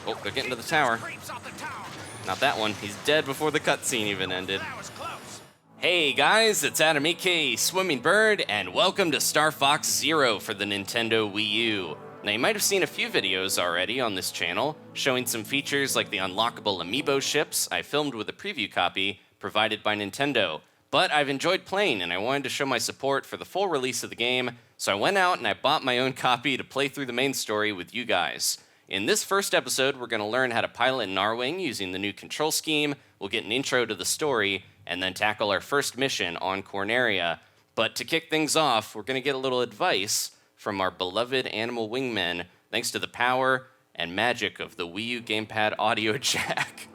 Oh, they're getting to the tower. Not that one. He's dead before the cutscene even ended. Hey guys, it's Adam aka Swimming Bird, and welcome to Star Fox Zero for the Nintendo Wii U. Now you might have seen a few videos already on this channel, showing some features like the unlockable amiibo ships I filmed with a preview copy provided by Nintendo. But I've enjoyed playing and I wanted to show my support for the full release of the game, so I went out and I bought my own copy to play through the main story with you guys. In this first episode, we're going to learn how to pilot an Arwing using the new control scheme, we'll get an intro to the story, and then tackle our first mission on Corneria. But to kick things off, we're going to get a little advice from our beloved animal wingmen, thanks to the power and magic of the Wii U gamepad audio jack.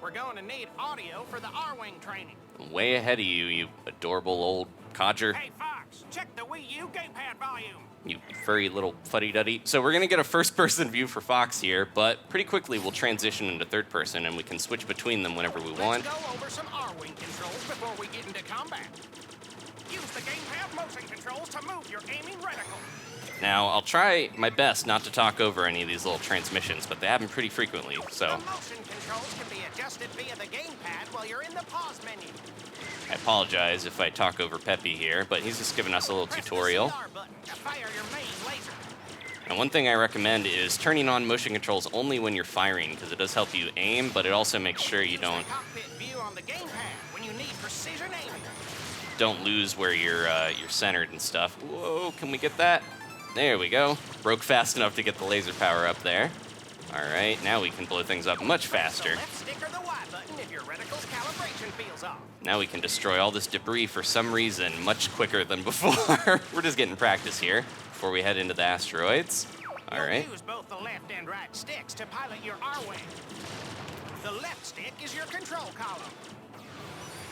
We're going to need audio for the Arwing training. I'm way ahead of you, you adorable old codger. Hey Fox, check the Wii U gamepad volume. You furry little fuddy-duddy. So we're gonna get a first-person view for Fox here, but pretty quickly we'll transition into third person and we can switch between them whenever we want. Let's go over some Arwing controls before we get into combat. Use the gamepad motion controls to move your aiming reticle. Now, I'll try my best not to talk over any of these little transmissions, but they happen pretty frequently, so. The motion controls can be adjusted via the gamepad while you're in the pause menu. I apologize if I talk over Peppy here, but he's just giving us a little tutorial. Press the CR button to fire your main laser. And one thing I recommend is turning on motion controls only when you're firing, because it does help you aim, but it also makes sure you Use the cockpit view on the gamepad when you need precision aiming. don't lose where you're centered and stuff. Whoa, can we get that? There we go. Broke fast enough to get the laser power up there. All right, now we can blow things up much faster. The left stick or the Y button if your reticle's calibration feels off. Now we can destroy all this debris for some reason much quicker than before. We're just getting practice here before we head into the asteroids. All right. You'll use both the left and right sticks to pilot your Arwing. The left stick is your control column.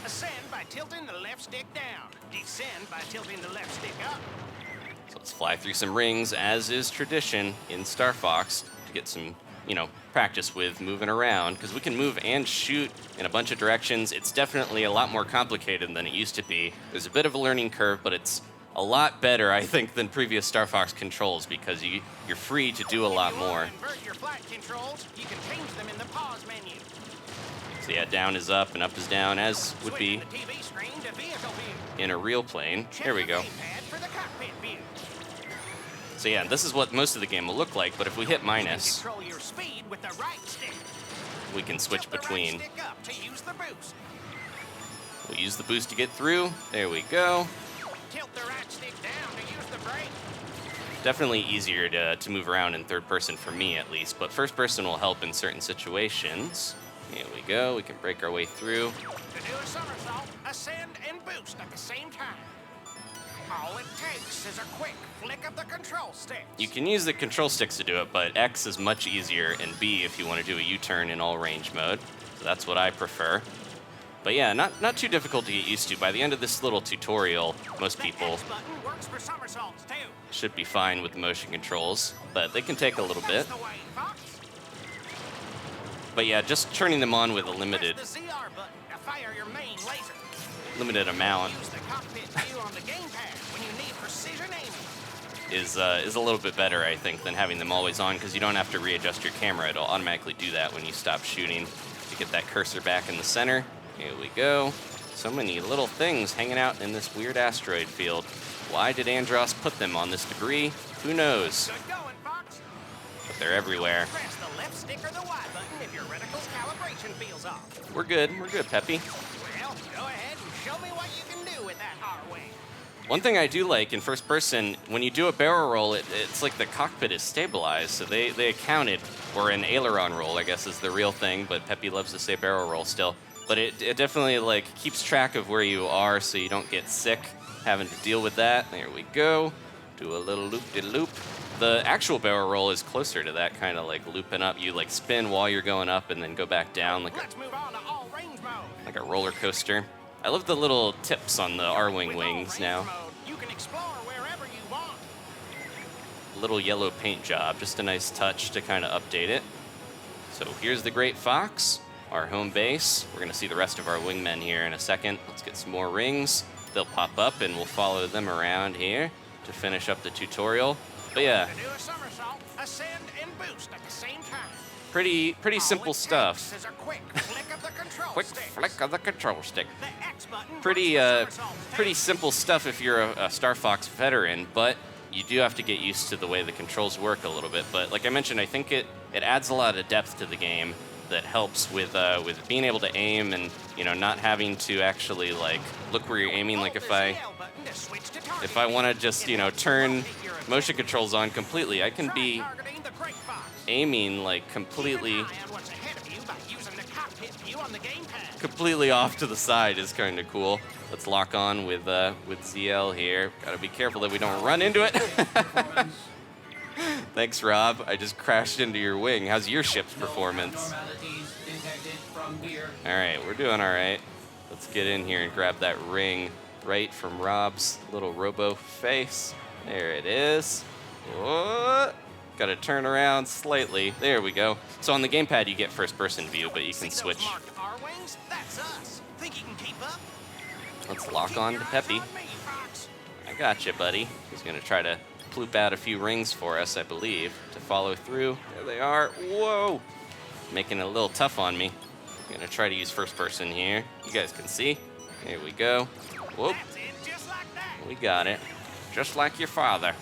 Ascend by tilting the left stick down. Descend by tilting the left stick up. So let's fly through some rings, as is tradition in Star Fox, to get some, practice with moving around, because we can move and shoot in a bunch of directions. It's definitely a lot more complicated than it used to be. There's a bit of a learning curve, but it's a lot better, I think, than previous Star Fox controls, because you're free to do a lot more. If you invert your flight controls, you can change them in the pause menu. So yeah, down is up and up is down, as would be Switch from the TV screen to vehicle view. in a real plane. Check There we the go. gamepad for the cockpit view. So yeah, this is what most of the game will look like, but if we hit minus, Control your speed with the right stick. we can switch Tilt the between. right stick up to use the boost. We'll use the boost to get through. There we go. Tilt the right stick down to use the brake. Definitely easier to move around in third person for me, at least, but first person will help in certain situations. Here we go. We can break our way through. To do a somersault, ascend and boost at the same time. All it takes is a quick flick of the control sticks. You can use the control sticks to do it, but X is much easier, and B if you want to do a U-turn in all range mode. So that's what I prefer. But yeah, not too difficult to get used to. By the end of this little tutorial, most people The X button works for somersaults too. should be fine with the motion controls, but they can take a little bit. That's the way, Fox. But yeah, just turning them on with a limited Press the ZR button to fire your main laser. amount Use the cockpit view on the gamepad when you need precision aiming. is a little bit better, I think, than having them always on, because you don't have to readjust your camera. It'll automatically do that when you stop shooting to get that cursor back in the center. Here we go. So many little things hanging out in this weird asteroid field. Why did Androsa put them on this debris? Who knows? Good going, Fox. But they're everywhere. Press the left stick or the Y button if your reticle's calibration feels off. We're good, Peppy. Well, go ahead and show me what you can do with that Arwing. One thing I do like in first person, when you do a barrel roll, it's like the cockpit is stabilized, so they accounted, or an aileron roll, I guess is the real thing, but Peppy loves to say barrel roll still. But it definitely keeps track of where you are so you don't get sick having to deal with that. There we go. Do a little loop-de-loop. The actual barrel roll is closer to that kind of looping up. You spin while you're going up and then go back down Let's move on to all range mode. like a roller coaster. I love the little tips on the Arwing With wings all range now. mode, you can explore wherever you want. Little yellow paint job, just a nice touch to kind of update it. So here's the Great Fox, our home base. We're gonna see the rest of our wingmen here in a second. Let's get some more rings. They'll pop up and we'll follow them around here to finish up the tutorial. But yeah, To do a somersault, ascend and boost at the same time. Pretty All simple it stuff. takes is a quick flick of the control Quick sticks. flick of the control stick. The X button Pretty runs the somersaults pretty down. simple stuff if you're a Star Fox veteran, but you do have to get used to the way the controls work a little bit. But like I mentioned, I think it adds a lot of depth to the game that helps with being able to aim and, you know, not having to actually like look where you're aiming. Like Hold if the I ZL button to switch to target if I want to view. just, It you know, helps turn locate your motion objective. controls on completely, I can Try be targeting the Great Fox. aiming like Keep completely an eye on what's ahead of you by using the cockpit view on the gamepad. completely off to the side is kind of cool. Let's lock on with ZL here. Gotta be careful that we don't run into it. Thanks, Rob. I just crashed into your wing. How's your ship's performance? All right, we're doing all right. Let's get in here and grab that ring right from Rob's little robo face. There it is. Whoa. Gotta turn around slightly. There we go. So on the gamepad, you get first-person view, but you See can those switch. marked Arwings? That's us. Think you can keep up? Let's lock Keep on your to eyes Peppy. on me, Fox. I got you, buddy. He's gonna try to ploop out a few rings for us, I believe, to follow through. There they are. Whoa! Making it a little tough on me. I'm gonna try to use first person here. You guys can see. Here we go. Whoop. That's it, just like that. We got it. Just like your father.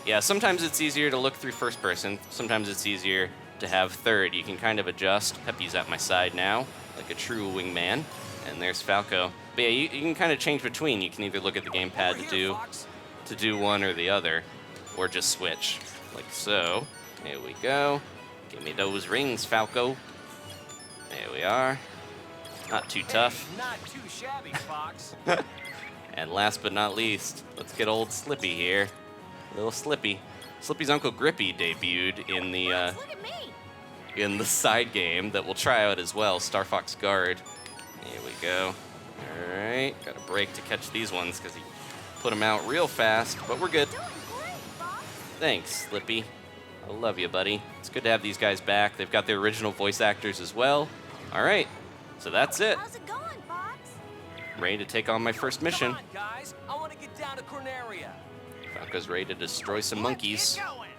Yeah, sometimes it's easier to look through first person. Sometimes it's easier to have third. You can kind of adjust. Peppy's at my side now, like a true wingman. And there's Falco. But yeah, you can kind of change between. You can either look at the gamepad to do one or the other, or just switch, like so. There we go. Give me those rings, Falco. There we are. Not too tough. Hey, not too shabby, Fox. And last but not least, let's get old Slippy here. Little Slippy. Slippy's Uncle Grippy debuted in Look at me. the side game that we'll try out as well, Star Fox Guard. Here we go. All right, got a break to catch these ones because he put them out real fast, but we're good. Doing great, Fox. Thanks, Slippy. I love you, buddy. It's good to have these guys back. They've got their original voice actors as well. All right, so that's it. How's it going, Fox? Ready to take on my first mission. Come on, guys. I want to get down to Corneria. Falco's ready to destroy some Let's monkeys. get going.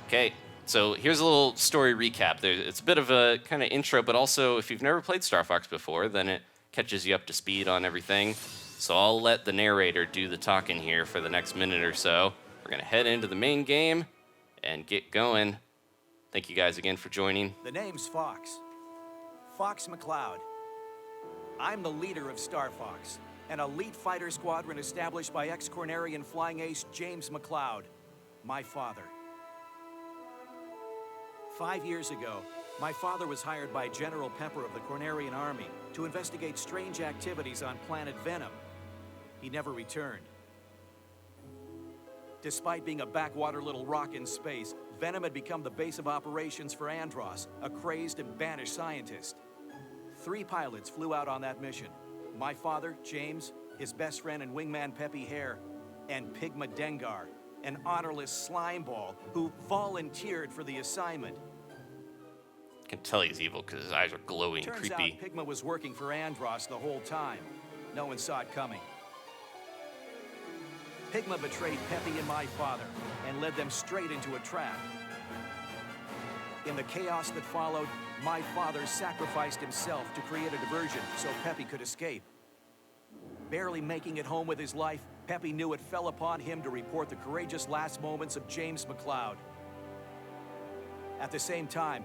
Okay, so here's a little story recap. It's a bit of a kind of intro, but also if you've never played Star Fox before, then it catches you up to speed on everything. So I'll let the narrator do the talking here for the next minute or so. We're gonna head into the main game and get going. Thank you guys again for joining. The name's Fox. Fox McCloud. I'm the leader of Star Fox, an elite fighter squadron established by ex-Cornerian flying ace James McCloud, my father. 5 years ago, my father was hired by General Pepper of the Cornerian Army to investigate strange activities on planet Venom. He never returned. Despite being a backwater little rock in space, Venom had become the base of operations for Androsa, a crazed and banished scientist. 3 pilots flew out on that mission. My father, James, his best friend and wingman Peppy Hare, and Pigma Dengar, an honorless slimeball who volunteered for the assignment. I can tell he's evil because his eyes are glowing, Turns creepy. out Pigma was working for Androsa the whole time. No one saw it coming. Pigma betrayed Peppy and my father and led them straight into a trap. In the chaos that followed, my father sacrificed himself to create a diversion so Peppy could escape. Barely making it home with his life, Peppy knew it fell upon him to report the courageous last moments of James McCloud. At the same time,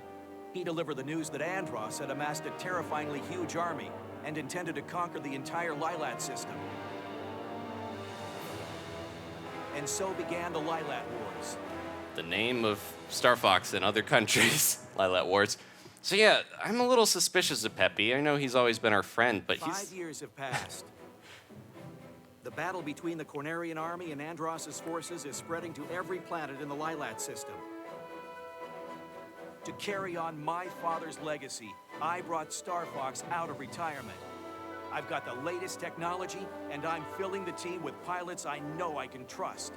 he delivered the news that Androsa had amassed a terrifyingly huge army and intended to conquer the entire Lilat system. And so began the Lilat Wars. The name of Star Fox in other countries, Lilat Wars. So yeah, I'm a little suspicious of Peppy. I know he's always been our friend, but 5 years have passed. The battle between the Cornerian army and Androsa's forces is spreading to every planet in the Lilat system. To carry on my father's legacy, I brought Star Fox out of retirement. I've got the latest technology, and I'm filling the team with pilots I know I can trust.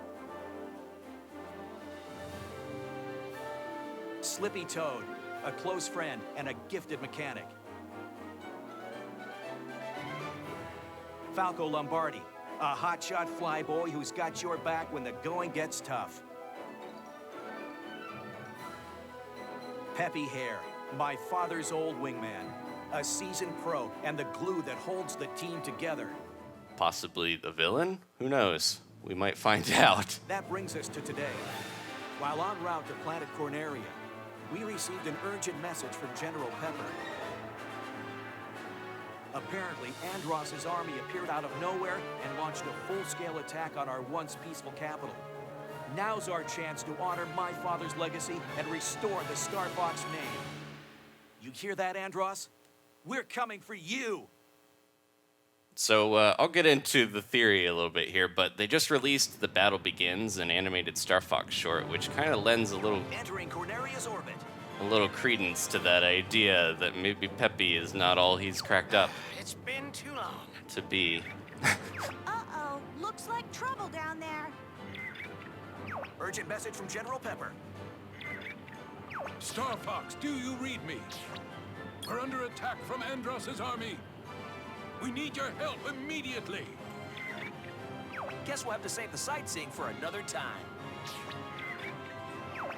Slippy Toad, a close friend and a gifted mechanic. Falco Lombardi, a hotshot flyboy who's got your back when the going gets tough. Peppy Hare, my father's old wingman. A seasoned pro and the glue that holds the team together. Possibly the villain? Who knows? We might find out. That brings us to today. While en route to planet Corneria, we received an urgent message from General Pepper. Apparently, Androsa's army appeared out of nowhere and launched a full-scale attack on our once peaceful capital. Now's our chance to honor my father's legacy and restore the Star Fox name. You hear that, Andros? We're coming for you! So I'll get into the theory a little bit here, but they just released The Battle Begins, an animated Star Fox short, which kind of lends a little Entering Corneria's orbit. Credence to that idea that maybe Peppy is not all he's cracked up It's been too long. to be. Uh-oh. Looks like trouble down there. Urgent message from General Pepper. Star Fox, do you read me? We're under attack from Androsa's army. We need your help immediately. Guess we'll have to save the sightseeing for another time.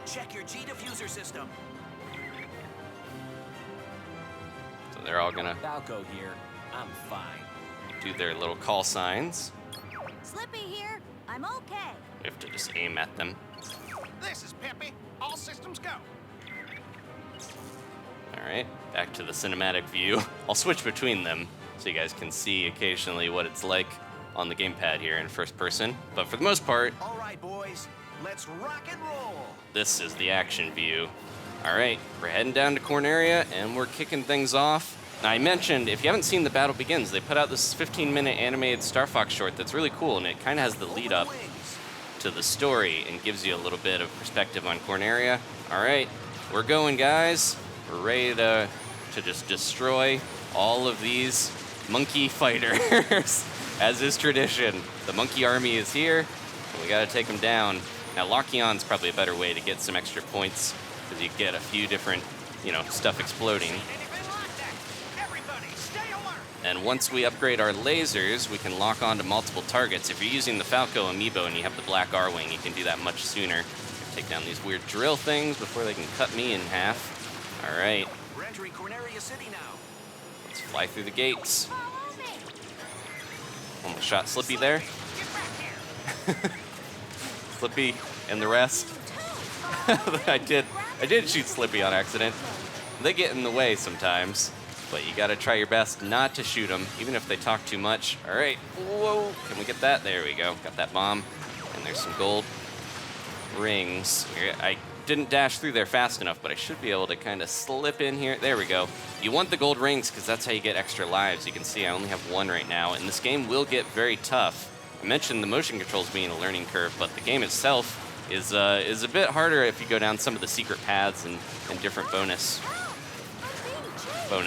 Check your G diffuser system. So they're all gonna Falco here. I'm fine. do their little call signs. Slippy here. I'm okay. We have to just aim at them. This is Peppy. All systems go. All right, back to the cinematic view. I'll switch between them so you guys can see occasionally what it's like on the gamepad here in first person. But for the most part, All right, boys. Let's rock and roll. this is the action view. All right, we're heading down to Corneria and we're kicking things off. Now, I mentioned, if you haven't seen The Battle Begins, they put out this 15-minute animated Star Fox short that's really cool, and it kind of has the lead up to the story and gives you a little bit of perspective on Corneria. All right, we're going, guys. We're ready to just destroy all of these monkey fighters, as is tradition. The monkey army is here, and we got to take them down. Now, locking on is probably a better way to get some extra points, because you get a few different, stuff exploding. Anything like that. Everybody, stay alert. And once we upgrade our lasers, we can lock on to multiple targets. If you're using the Falco amiibo and you have the black Arwing, you can do that much sooner. Take down these weird drill things before they can cut me in half. All right, We're entering Corneria City now. let's fly through the gates. Follow me. Almost shot Slippy there. Get back here. Slippy and the rest. I did shoot Slippy on accident. They get in the way sometimes, but you gotta try your best not to shoot them, even if they talk too much. All right, whoa, can we get that? There we go, got that bomb. And there's some gold rings. I didn't dash through there fast enough, but I should be able to kind of slip in here. There we go. You want the gold rings because that's how you get extra lives. You can see I only have one right now, and this game will get very tough. I mentioned the motion controls being a learning curve, but the game itself is a bit harder if you go down some of the secret paths and different bonus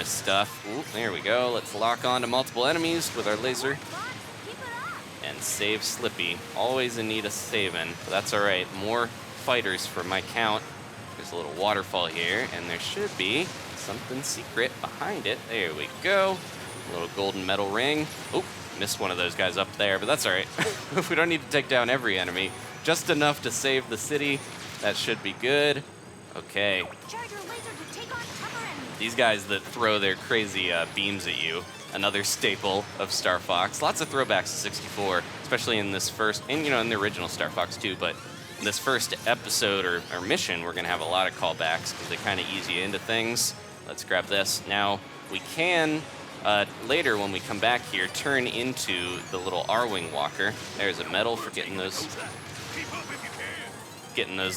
stuff. Ooh, there we go. Let's lock on to multiple enemies with our laser and save Slippy. Always in need of saving, but that's all right. More fighters for my count. There's a little waterfall here, and there should be something secret behind it. There we go. A little golden metal ring. Oh, missed one of those guys up there, but that's all right. We don't need to take down every enemy. Just enough to save the city. That should be good. Okay. Charge your laser to take on tougher enemies. These guys that throw their crazy beams at you. Another staple of Star Fox. Lots of throwbacks to 64, especially in this first, and in the original Star Fox too, but in this first episode or mission, we're gonna have a lot of callbacks because they kind of ease you into things. Let's grab this. Now, we can, later when we come back here, turn into the little Arwing walker. There's a medal for getting those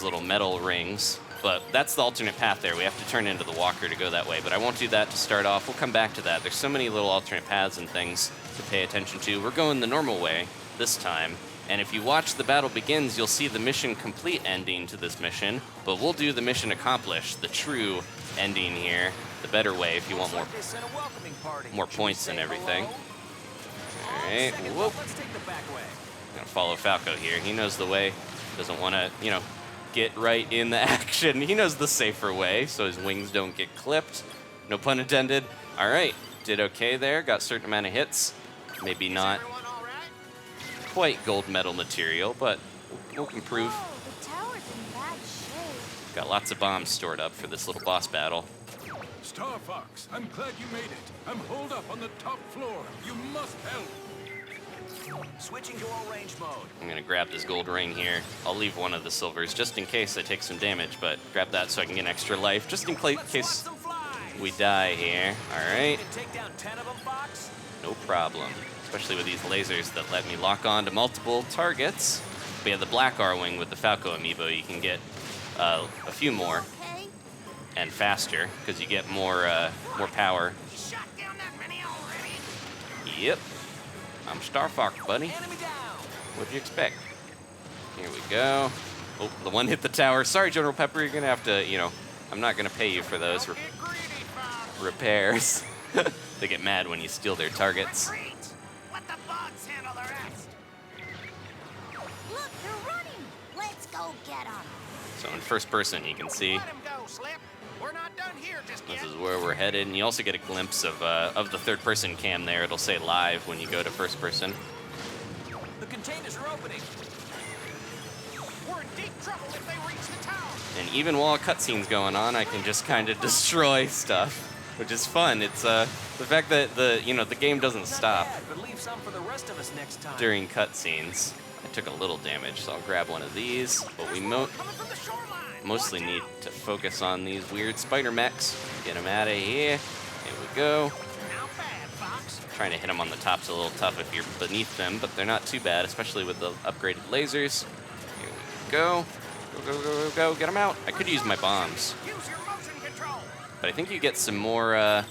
little metal rings. But that's the alternate path there. We have to turn into the walker to go that way. But I won't do that to start off. We'll come back to that. There's so many little alternate paths and things to pay attention to. We're going the normal way this time. And if you watch The Battle Begins, you'll see the mission complete ending to this mission. But we'll do the mission accomplished, the true ending here, the better way if you want more points and everything. All right, whoop. Let's take the back way. Gonna follow Falco here. He knows the way. Doesn't want to, get right in the action. He knows the safer way, so his wings don't get clipped. No pun intended. All right, did okay there. Got a certain amount of hits. Maybe not Everyone all right? quite gold medal material, but we'll improve. Whoa, the tower's in bad shape. Got lots of bombs stored up for this little boss battle. Star Fox, I'm glad you made it. I'm holed up on the top floor. You must help. Switching to all range mode. I'm gonna grab this gold ring here. I'll leave one of the silvers just in case I take some damage, but grab that so I can get an extra life, just in case we die here. All right. You can take down 10 of them, Fox? No problem. Especially with these lasers that let me lock on to multiple targets. We have the black Arwing with the Falco amiibo. You can get a few more Okay. and faster because you get more power. You shot down that many already? Yep. I'm Star Fox, buddy. Enemy down. What'd you expect? Here we go. Oh, the one hit the tower. Sorry, General Pepper. You're gonna have to, I'm not gonna pay you for those Don't get greedy, Fox. repairs. They get mad when you steal their targets. Retreat. Let the bugs handle the rest. Look, they're running. Let's go get them. So in first person, you can see Let him go, Slip. We're not done here just this yet. is where we're headed, and you also get a glimpse of the third-person cam there. It'll say live when you go to first person. The containers are opening. We're in deep trouble if they reach the tower. And even while a cutscene's going on, I can just kind of destroy stuff, which is fun. It's the fact that the game doesn't Not stop bad, but leave some for the rest of us next time. during cutscenes. I took a little damage, so I'll grab one of these. But we There's more coming from the shoreline. mostly Watch need out. to focus on these weird spider mechs. Get them out of here. There we go. Not bad, Fox. Trying to hit them on the top's a little tough if you're beneath them, but they're not too bad, especially with the upgraded lasers. Here we go. Go, go, go, go, go. Get them out. I could use my bombs, Use your motion control. but I think you get some more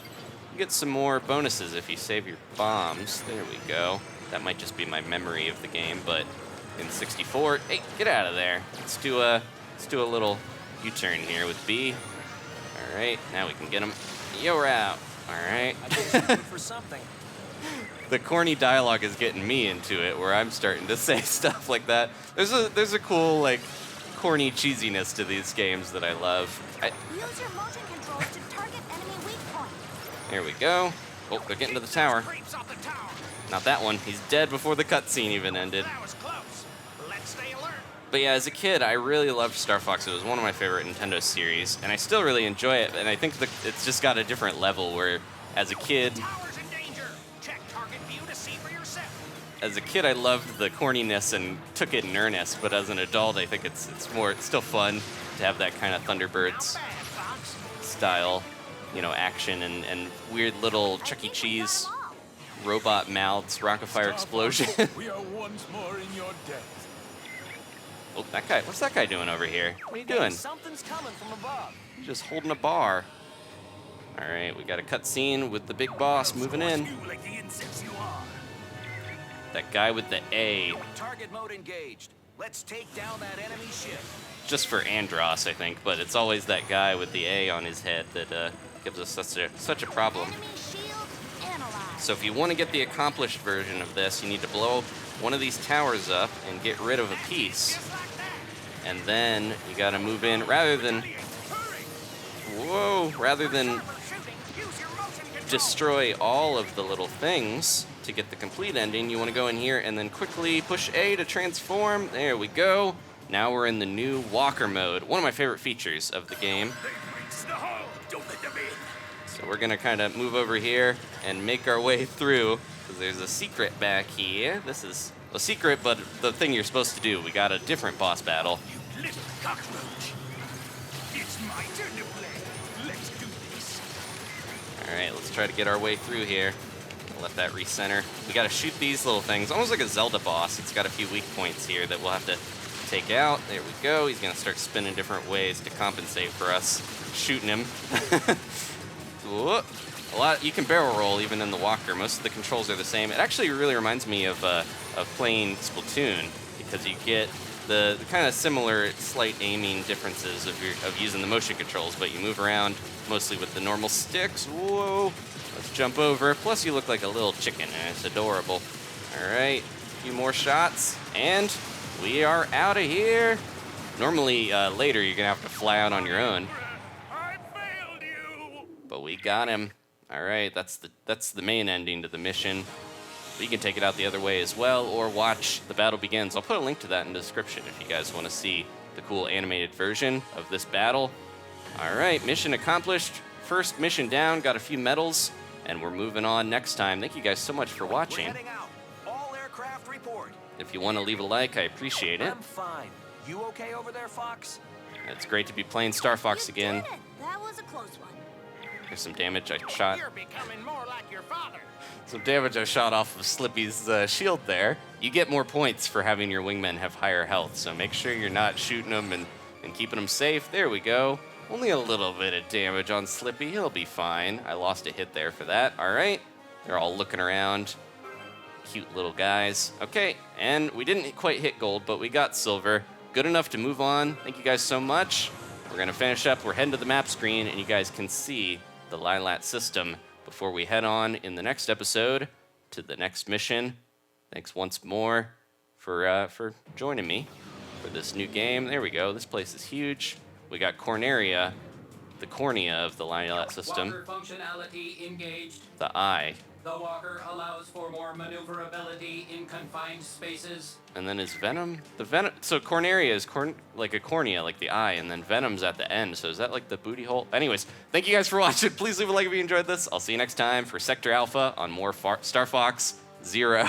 bonuses if you save your bombs. There we go. That might just be my memory of the game, but in 64, hey, get out of there. Let's do a little U-turn here with B. All right, now we can get them. You're out. All right. I guess you're good for something. The corny dialogue is getting me into it, where I'm starting to say stuff like that. There's a cool corny cheesiness to these games that I love. Use your motion controls to target enemy weak points. Here we go. Oh, they're getting to the tower. Creeps off the tower. Not that one. He's dead before the cutscene even ended. That was close. Let's stay alert. But yeah, as a kid, I really loved Star Fox. It was one of my favorite Nintendo series, and I still really enjoy it. And I think it's just got a different level where, as a kid, Tower's in danger. Check target view to see for yourself. I loved the corniness and took it in earnest. But as an adult, I think it's still fun to have that kind of Not Thunderbirds bad, Fox. style, action and weird little Chuck E. Cheese robot mouths, rockafire explosion. We are once more in your debt. Oh, that guy. What's that guy doing over here? What are you doing? Something's coming from above. He's just holding a bar. All right, we got a cutscene with the big boss moving in. You like the insects you are. That guy with the A. Target mode engaged. Let's take down that enemy ship. Just for Androsa, I think, but it's always that guy with the A on his head that gives us such a problem. Enemy shield analyzed. So if you want to get the accomplished version of this, you need to blow one of these towers up and get rid of a piece. Just like that. And then you got to move in rather than Sharper shooting. Use your motion control. destroy all of the little things to get the complete ending. You want to go in here and then quickly push A to transform. There we go. Now we're in the new walker mode, one of my favorite features of the game. Don't let them in. So we're gonna kind of move over here and make our way through, because there's a secret back here. This is a secret, but the thing you're supposed to do. We got a different boss battle. You little cockroach. It's my turn to play. Let's do this. All right, let's try to get our way through here. Let that recenter. We gotta shoot these little things, almost like a Zelda boss. It's got a few weak points here that we'll have to take out. There we go. He's gonna start spinning different ways to compensate for us shooting him. Whoop. You can barrel roll even in the walker. Most of the controls are the same. It actually really reminds me of playing Splatoon, because you get the kind of similar slight aiming differences of using the motion controls, but you move around mostly with the normal sticks. Whoa. Let's jump over. Plus, you look like a little chicken, and it's adorable. All right, a few more shots, and we are out of here. Normally, later, you're gonna have to fly out on your own, I failed you. but we got him. All right, that's the main ending to the mission. But you can take it out the other way as well, or watch The Battle Begins. I'll put a link to that in the description if you guys want to see the cool animated version of this battle. All right, mission accomplished. First mission down, got a few medals, and we're moving on next time. Thank you guys so much for watching. We're heading out. All aircraft report. If you want to leave a like, I appreciate it. I'm fine. You okay over there, Fox? It's great to be playing Star Fox You again. did it. That was a close one. There's some damage I shot. You're becoming more like your father. Some damage I shot off of Slippy's shield there. You get more points for having your wingmen have higher health, so make sure you're not shooting them and keeping them safe. There we go. Only a little bit of damage on Slippy. He'll be fine. I lost a hit there for that. All right. They're all looking around. Cute little guys. Okay, and we didn't quite hit gold, but we got silver. Good enough to move on. Thank you guys so much. We're going to finish up. We're heading to the map screen, and you guys can see the Lilat system before we head on in the next episode to the next mission. Thanks once more for joining me for this new game. There we go. This place is huge. We got Corneria, the cornea of the Lilat system. Walker functionality engaged. The eye. The walker allows for more maneuverability in confined spaces. And then is Venom? The Venom. So Corneria is like a cornea, like the eye, and then Venom's at the end. So is that like the booty hole? Anyways, thank you guys for watching. Please leave a like if you enjoyed this. I'll see you next time for Sector Alpha on more Star Fox Zero.